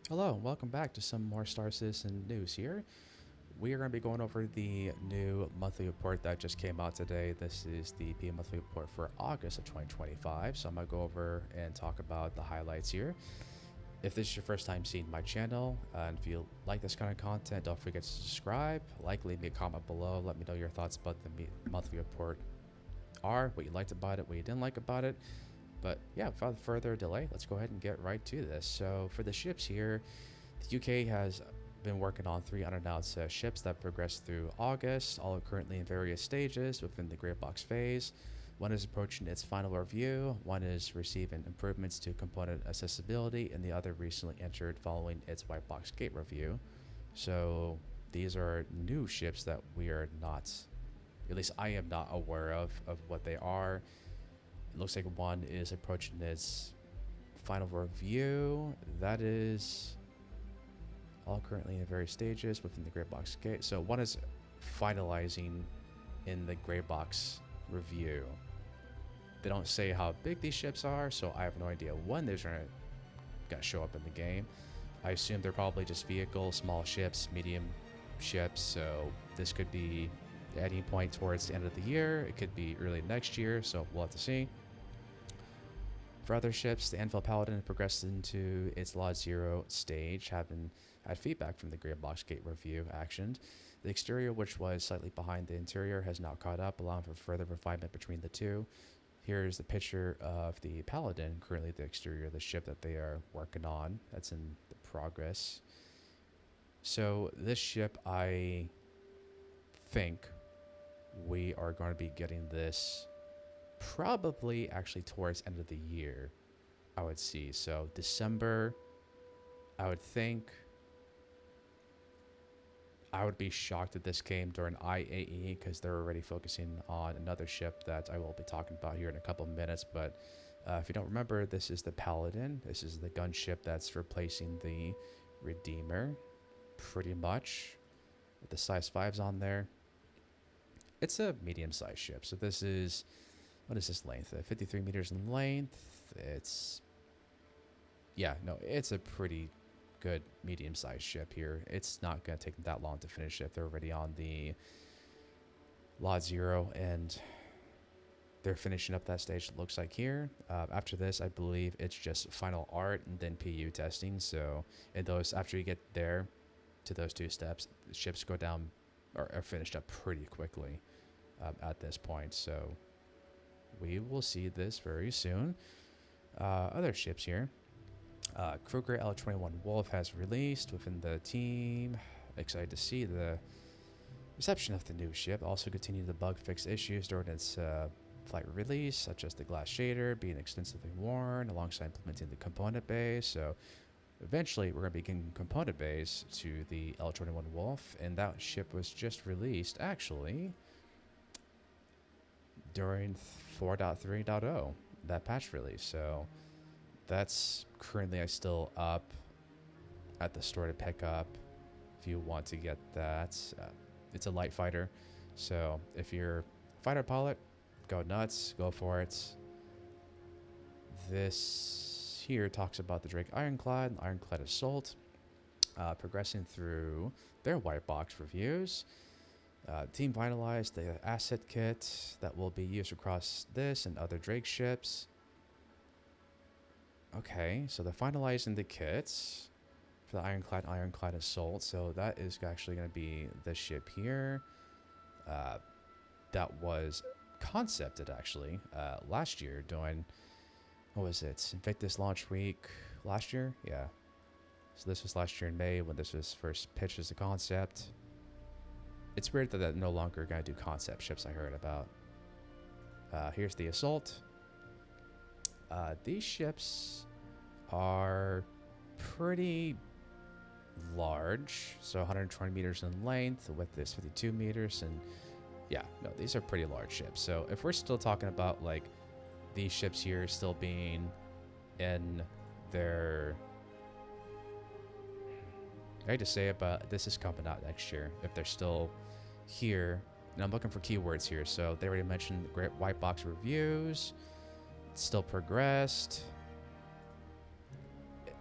Hello, and welcome back to some more Star Citizen news here. We are going to be going over the new monthly report that just came out today. This is the PM monthly report for August of 2025. So I'm going to go over and talk about the highlights here. If this is your first time seeing my channel, and if you like this kind of content, don't forget to subscribe, leave me a comment below, let me know your thoughts about the monthly report are, what you liked about it, what you didn't like about it. But yeah, without further delay, let's go ahead and get right to this. So for the ships here, the UK has been working on three unannounced ships that progressed through August, all are currently in various stages within the Grey Box phase. One is approaching its final review, one is receiving improvements to component accessibility, and the other recently entered following its White Box Gate review. So these are new ships that we are not, at least I am not aware of what they are. It looks like one is approaching its final review. That is all currently in various stages within the Grey Box Gate. So one is finalizing in the Grey Box review. They don't say how big these ships are, so I have no idea when they're gonna show up in the game. I assume they're probably just vehicles, small ships, medium ships. So this could be the ending point towards the end of the year. It could be early next year, so we'll have to see. For other ships, the Anvil Paladin progressed into its Lot 0 stage, having had feedback from the Grey Box Gate review actioned. The exterior, which was slightly behind the interior, has now caught up, allowing for further refinement between the two. Here's the picture of the Paladin, currently the exterior of the ship that they are working on. That's in the progress. So this ship, I think we are going to be getting this probably actually towards end of the year, I would see. So December, I would think. I would be shocked if this came during IAE because they're already focusing on another ship that I will be talking about here in a couple of minutes. But if you don't remember, this is the Paladin. This is the gunship that's replacing the Redeemer, pretty much, with the size 5s on there. It's a medium-sized ship. So this is, what is this length? 53 meters in length. It's, yeah, no, it's a pretty good medium-sized ship here. It's not going to take them that long to finish it. They're already on the Lot 0, and they're finishing up that stage, it looks like here. After this, I believe it's just final art and then PU testing. So in those, after you get there to those two steps, the ships go down or are finished up pretty quickly at this point. So we will see this very soon. Other ships here. Kruger L21 Wolf has released within the team. Excited to see the reception of the new ship. Also continue the bug fix issues during its flight release, such as the glass shader being extensively worn alongside implementing the component base. So eventually we're going to be getting component base to the L21 Wolf, and that ship was just released actually during 4.3.0, that patch release. So that's currently still up at the store to pick up if you want to get that. It's a light fighter, so if you're a fighter pilot, go nuts, go for it. This here talks about the Drake Ironclad and Ironclad Assault, progressing through their white box reviews. Team finalized the asset kit that will be used across this and other Drake ships. Okay, so they're finalizing the kits for the Ironclad Assault. So that is actually going to be the ship here. That was concepted actually last year during, what was it, Invictus launch week last year? Yeah. So this was last year in May when this was first pitched as a concept. It's weird that they're no longer going to do concept ships I heard about. Here's the Assault. These ships are pretty large, so 120 meters in length with this 52 meters, and yeah, no, these are pretty large ships. So if we're still talking about like these ships here still being in their, I hate to say it, but this is coming out next year if they're still here. And I'm looking for keywords here. So they already mentioned the great white box reviews. It's still progressed.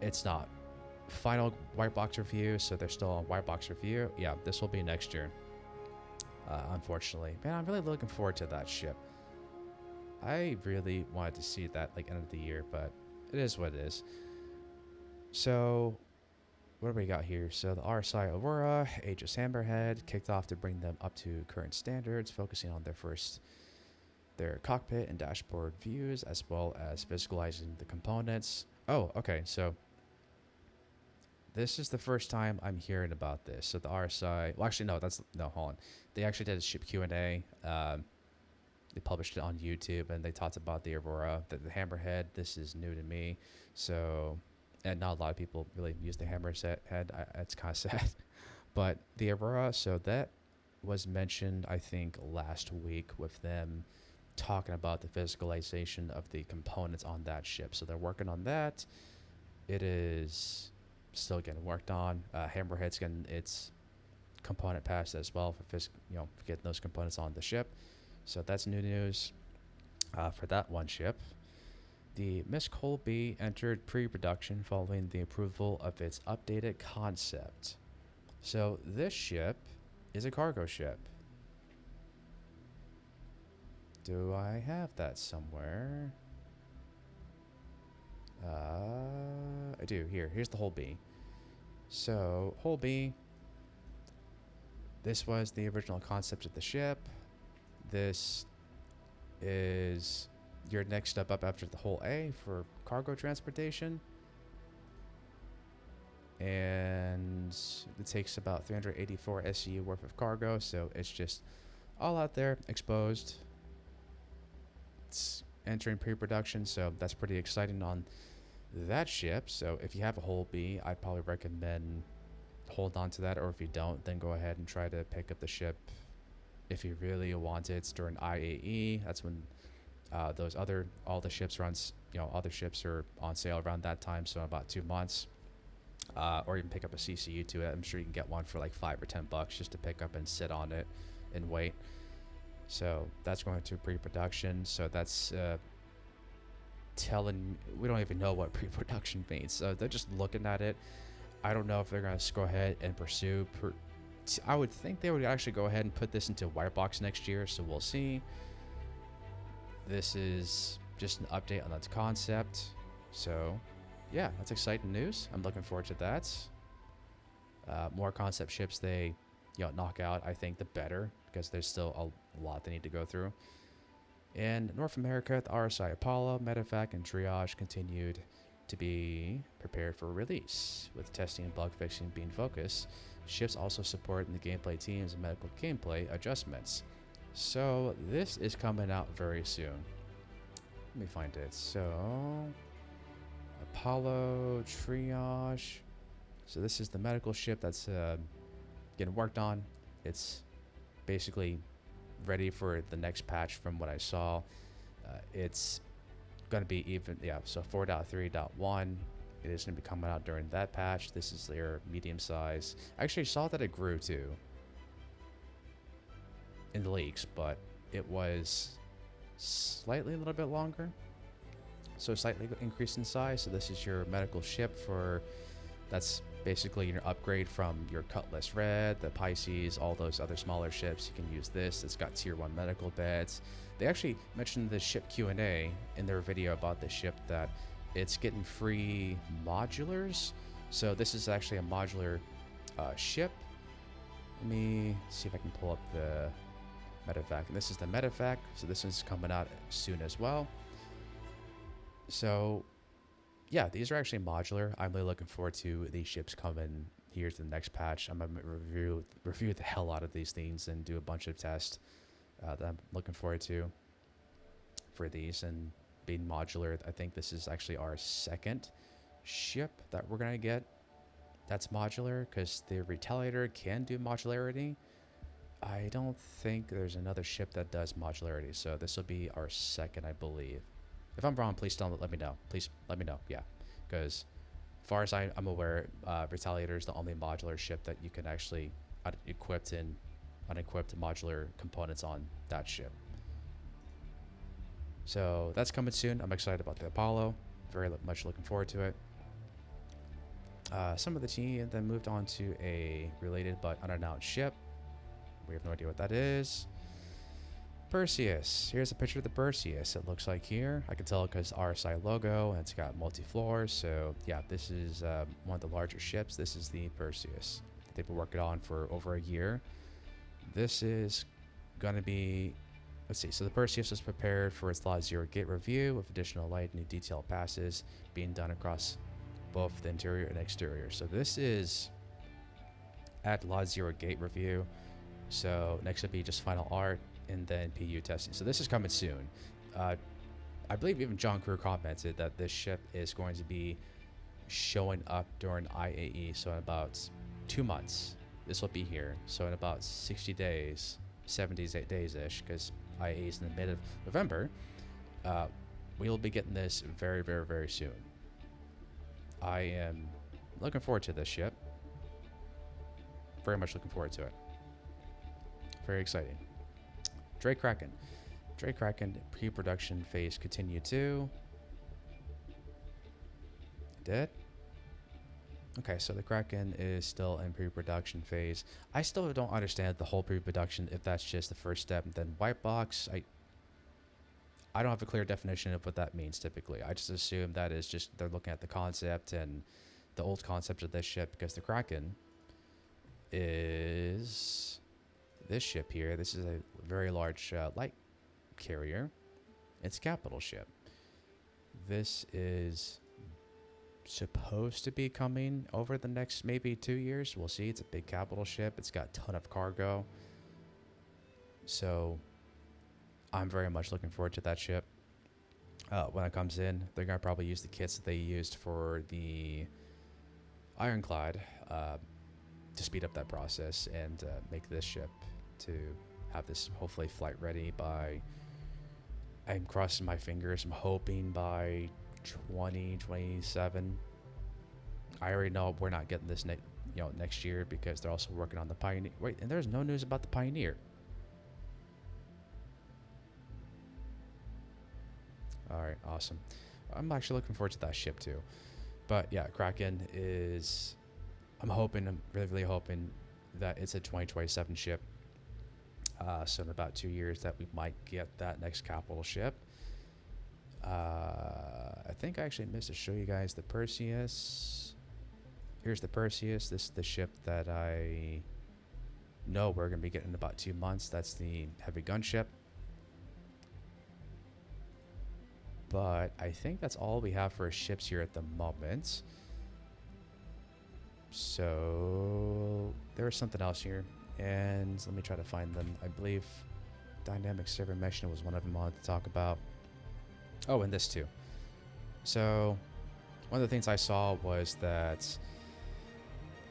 It's not final white box review, so they're still on white box review. Yeah, this will be next year, unfortunately. Man, I'm really looking forward to that ship. I really wanted to see that like end of the year, but it is what it is. So what do we got here? So the RSI Aurora, Aegis Hammerhead kicked off to bring them up to current standards, focusing on their cockpit and dashboard views, as well as visualizing the components. Oh, okay. So this is the first time I'm hearing about this. So the RSI, well, actually, no, hold on. They actually did a ship Q&A. They published it on YouTube, and they talked about the Aurora, the Hammerhead. This is new to me. So, and not a lot of people really use the Hammerhead. It's kind of sad. But the Aurora, so that was mentioned, I think, last week with them talking about the visualization of the components on that ship. So they're working on that. It is still getting worked on. Hammerhead's getting its component passed as well for getting those components on the ship. So that's new news for that one ship. The Miss Colby entered pre-production following the approval of its updated concept. So this ship is a cargo ship. Do I have that somewhere? I do. Here's the whole B. So, whole B. This was the original concept of the ship. This is your next step up after the whole A for cargo transportation. And it takes about 384 SCU worth of cargo, so it's just all out there, exposed. It's entering pre-production, so that's pretty exciting on that ship. So if you have a whole B, I'd probably recommend hold on to that, or if you don't, then go ahead and try to pick up the ship if you really want it. It's during IAE. That's when all the ships are on, other ships are on sale around that time, so about 2 months. Or you can pick up a CCU to it. I'm sure you can get one for like $5 or $10 just to pick up and sit on it and wait. So that's going to pre-production. So that's we don't even know what pre-production means. So they're just looking at it. I don't know if they're going to go ahead and pursue. I would think they would actually go ahead and put this into white box next year. So we'll see. This is just an update on that concept. So yeah, that's exciting news. I'm looking forward to that. More concept ships they knock out, I think the better, because there's still a lot they need to go through. In North America, the RSI Apollo, Medevac, and Triage continued to be prepared for release, with testing and bug fixing being focused. Ships also support in the gameplay teams and medical gameplay adjustments. So this is coming out very soon. Let me find it. So Apollo, Triage. So this is the medical ship that's getting worked on. It's basically ready for the next patch from what I saw. It's going to be so 4.3.1. It is going to be coming out during that patch. This is their medium size. I actually saw that it grew too in the leaks, but it was slightly a little bit longer. So slightly increased in size. So this is your medical ship that's basically your upgrade from your Cutlass Red, the Pisces, all those other smaller ships. You can use this. It's got tier 1 medical beds. They actually mentioned the ship Q&A in their video about the ship that it's getting free modulars. So this is actually a modular ship. Let me see if I can pull up the Medevac. And this is the Medevac. So this one's coming out soon as well. So yeah, these are actually modular. I'm really looking forward to these ships coming here to the next patch. I'm going to review the hell out of these things and do a bunch of tests that I'm looking forward to for these and being modular. I think this is actually our second ship that we're going to get that's modular, because the Retaliator can do modularity. I don't think there's another ship that does modularity, so this will be our second, I believe. If I'm wrong, please don't let me know. Please let me know. Yeah, because as far as I'm aware, Retaliator is the only modular ship that you can actually equip and unequipped modular components on that ship. So that's coming soon. I'm excited about the Apollo. Very much looking forward to it. Some of the team then moved on to a related but unannounced ship. We have no idea what that is. Perseus. Here's a picture of the Perseus. It looks like here. I can tell because RSI logo, and it's got multi-floors. So yeah, this is one of the larger ships. This is the Perseus. They've been working on for over a year. This is going to be, let's see. So the Perseus is prepared for its Lot Zero gate review with additional light and detailed passes being done across both the interior and exterior. So this is at Lot Zero gate review. So next will be just final art and then PU testing. So this is coming soon. I believe even John Crew commented that this ship is going to be showing up during IAE. So in about 2 months, this will be here. So in about 60 days, 70 days-ish, because IAE is in the mid of November, we will be getting this very, very, very soon. I am looking forward to this ship. Very much looking forward to it. Very exciting. Drake Kraken. Drake Kraken pre-production phase continue too. Did? Okay, so the Kraken is still in pre-production phase. I still don't understand the whole pre-production, if that's just the first step and then white box. I don't have a clear definition of what that means typically. I just assume that is just they're looking at the concept and the old concept of this ship, because the Kraken is this ship here. This is a very large light carrier. It's a capital ship. This is supposed to be coming over the next maybe 2 years. We'll see. It's a big capital ship. It's got a ton of cargo. So I'm very much looking forward to that ship. When it comes in, they're going to probably use the kits that they used for the Ironclad to speed up that process and make this ship to have this hopefully flight ready by, I'm crossing my fingers, I'm hoping by 2027. I already know we're not getting this next year, because they're also working on the Pioneer. Wait, and there's no news about the Pioneer. All right, awesome. I'm actually looking forward to that ship too. But yeah, Kraken is, I'm really, really hoping that it's a 2027 ship. So in about 2 years that we might get that next capital ship. I think I actually missed to show you guys the Perseus. Here's the Perseus. This is the ship that I know we're going to be getting in about 2 months. That's the heavy gunship. But I think that's all we have for ships here at the moment. So there was something else here, and let me try to find them. I believe dynamic server meshing was one of them I wanted to talk about. Oh, and this too. So one of the things I saw was that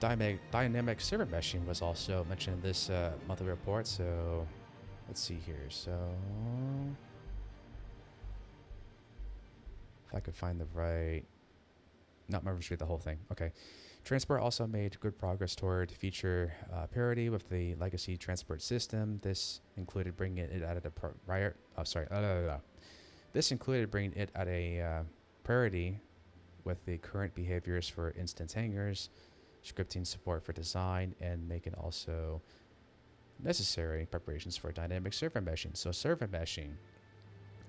dynamic server meshing was also mentioned in this monthly report. So let's see here. So if I could find the right, not remember to read the whole thing. Okay. Transport also made good progress toward feature parity with the legacy transport system. This included bringing it at a parity with the current behaviors for instance hangars, scripting support for design, and making also necessary preparations for dynamic server meshing. So server meshing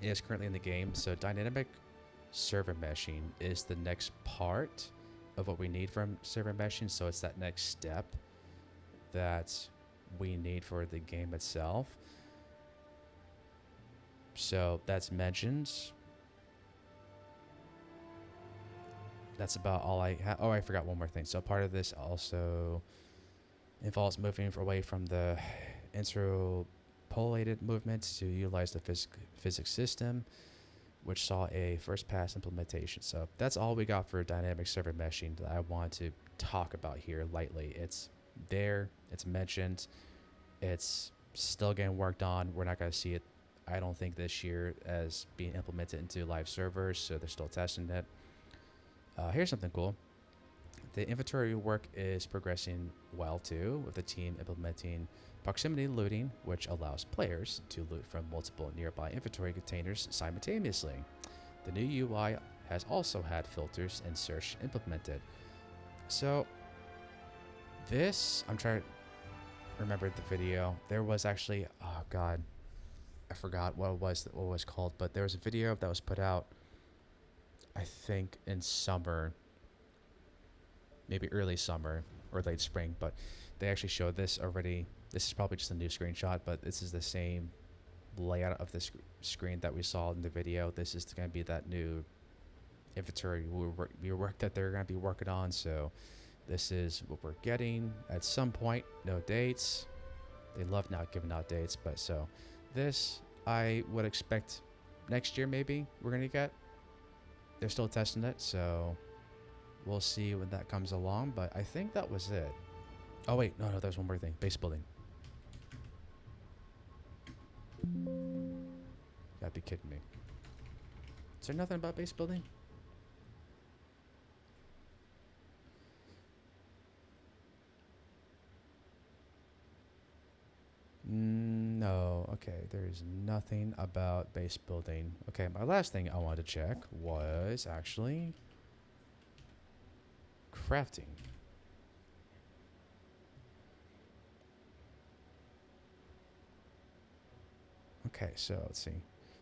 is currently in the game. So dynamic server meshing is the next part of what we need from server meshing. So it's that next step that we need for the game itself. So that's mentioned. That's about all I have. Oh, I forgot one more thing. So part of this also involves moving away from the interpolated movements to utilize the physics system, which saw a first pass implementation. So that's all we got for dynamic server meshing that I want to talk about here lightly. It's there, it's mentioned, it's still getting worked on. We're not going to see it, I don't think, this year as being implemented into live servers, so they're still testing it. Here's something cool. The inventory work is progressing well too, with the team implementing proximity looting, which allows players to loot from multiple nearby inventory containers simultaneously. The new UI has also had filters and search implemented. So this, I'm trying to remember the video. There was actually, oh god, I forgot what it was called, but there was a video that was put out, I think in summer, maybe early summer or late spring, but they actually showed this already. This is probably just a new screenshot, but this is the same layout of the screen that we saw in the video. This is going to be that new inventory we worked that they're going to be working on. So this is what we're getting at some point. No dates. They love not giving out dates, but so this I would expect next year maybe we're going to get. They're still testing it, so we'll see when that comes along, but I think that was it. Oh wait, no, there's one more thing. Base building. Gotta be kidding me. Is there nothing about base building? No, okay, there's nothing about base building. Okay, my last thing I wanted to check was actually crafting. Okay, so let's see.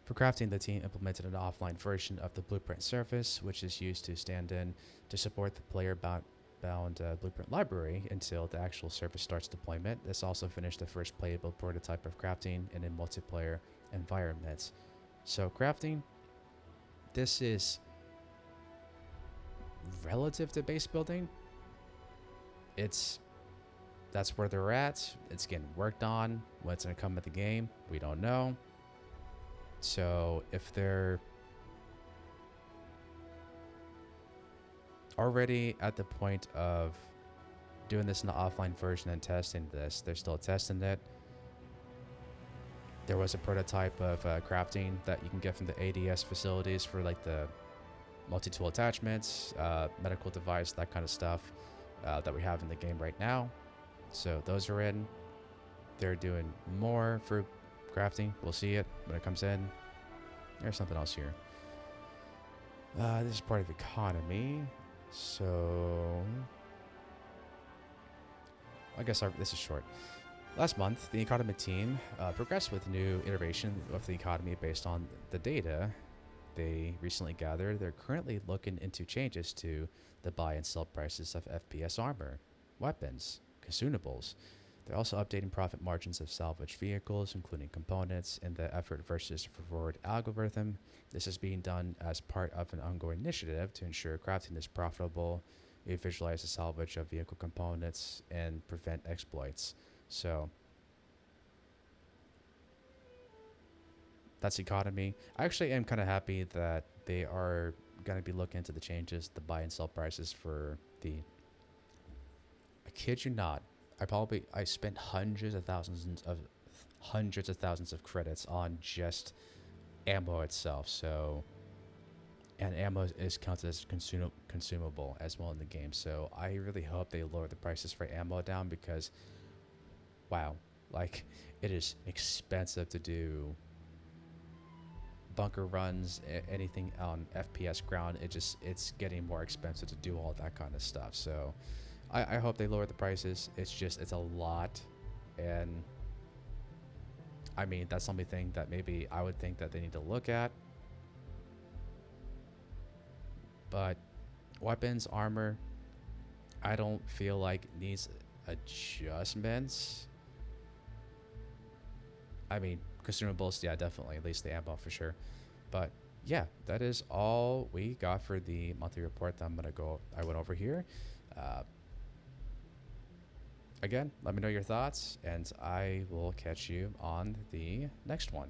For crafting, the team implemented an offline version of the blueprint surface, which is used to stand in to support the player-bound blueprint library until the actual surface starts deployment. This also finished the first playable prototype of crafting in a multiplayer environment. So crafting, this is relative to base building. That's where they're at. It's getting worked on. What's going to come with the game, we don't know. So if they're already at the point of doing this in the offline version and testing this, they're still testing it. There was a prototype of crafting that you can get from the ADS facilities for like the multi-tool attachments, medical device, that kind of stuff that we have in the game right now. So those are in. They're doing more for crafting. We'll see it when it comes in. There's something else here. This is part of economy. So I guess this is short. Last month, the economy team progressed with new iteration of the economy based on the data they recently gathered. They're currently looking into changes to the buy and sell prices of FPS armor, weapons, consumables. They're also updating profit margins of salvaged vehicles, including components, in the effort versus reward algorithm. This is being done as part of an ongoing initiative to ensure crafting is profitable. We visualize the salvage of vehicle components and prevent exploits. So that's economy. I actually am kind of happy that they are going to be looking into the changes, the buy and sell prices for the... I kid you not. I spent hundreds of thousands of credits on just ammo itself. So, and ammo is counted as consumable as well in the game. So I really hope they lower the prices for ammo down because, wow, like it is expensive to do bunker runs, anything on FPS ground. It's getting more expensive to do all that kind of stuff. So I hope they lower the prices. It's a lot. And I mean, that's something that maybe I would think that they need to look at. But weapons, armor, I don't feel like needs adjustments. I mean, consumables, yeah, definitely, at least the ammo for sure. But yeah, that is all we got for the monthly report that I went over here. Again, let me know your thoughts, and I will catch you on the next one.